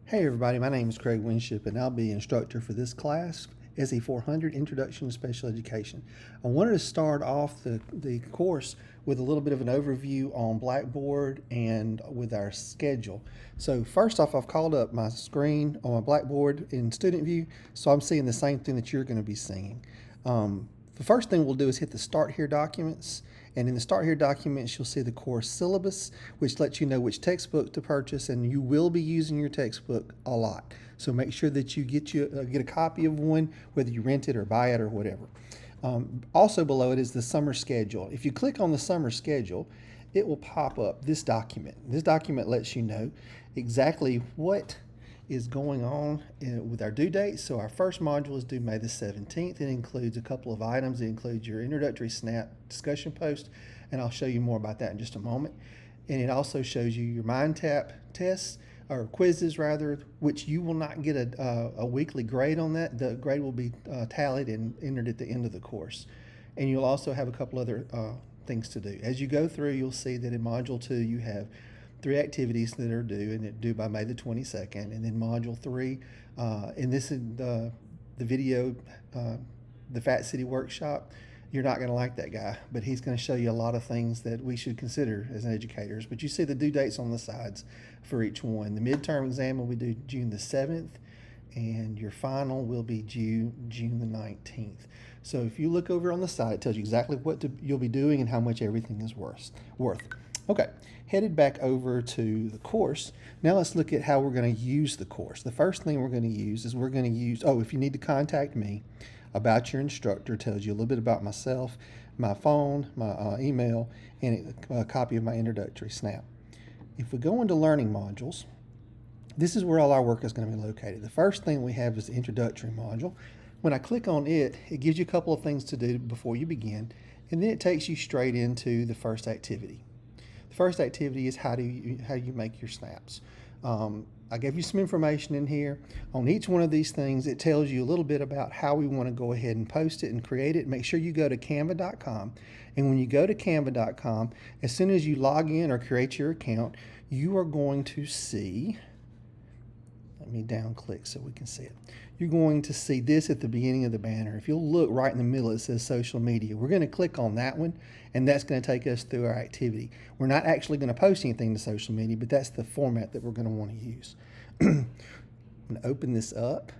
Hey everybody, my name is Craig Winship and I'll be instructor for this class, SE400 Introduction to Special Education. I wanted to start off the course with a little bit of an overview on Blackboard and with our schedule. So first off, I've called up my screen on my Blackboard in student view, so I'm seeing the same thing that you're going to be seeing. The first thing we'll do is hit the Start Here documents, and in the Start Here documents you'll see the course syllabus, which lets you know which textbook to purchase, and you will be using your textbook a lot. So make sure that you get a copy of one, whether you rent it or buy it or whatever. Also below it is the summer schedule. If you click on the summer schedule, it will pop up this document. This document lets you know exactly what is going on with our due dates. So our first module is due May the 17th. It includes a couple of items. It includes your introductory SNAP discussion post, and I'll show you more about that in just a moment. And it also shows you your MindTap tests, or quizzes rather, which you will not get a weekly grade on that. The grade will be tallied and entered at the end of the course. And you'll also have a couple other things to do. As you go through, you'll see that in Module 2 you have 3 activities that are due, and it's due by May the 22nd. And then Module 3, and this is the video, the Fat City Workshop. You're not going to like that guy, but he's going to show you a lot of things that we should consider as educators. But you see the due dates on the sides for each one. The midterm exam will be due June the 7th, and your final will be due June the 19th. So if you look over on the side, it tells you exactly what you'll be doing and how much everything is worth. Okay, headed back over to the course. Now let's look at how we're going to use the course. The first thing we're going to use is if you need to contact me about your instructor, it tells you a little bit about myself, my phone, my email, and a copy of my introductory SNAP. If we go into learning modules, this is where all our work is going to be located. The first thing we have is the introductory module. When I click on it, it gives you a couple of things to do before you begin, and then it takes you straight into the first activity. The first activity is how you make your snaps. I gave you some information in here. On each one of these things, it tells you a little bit about how we want to go ahead and post it and create it. Make sure you go to canva.com. And when you go to canva.com, as soon as you log in or create your account, you are going to see, let me down click so we can see it. You're going to see this at the beginning of the banner. If you'll look right in the middle, it says social media. We're going to click on that one, and that's going to take us through our activity. We're not actually going to post anything to social media, but that's the format that we're going to want to use. I'm going to open this up,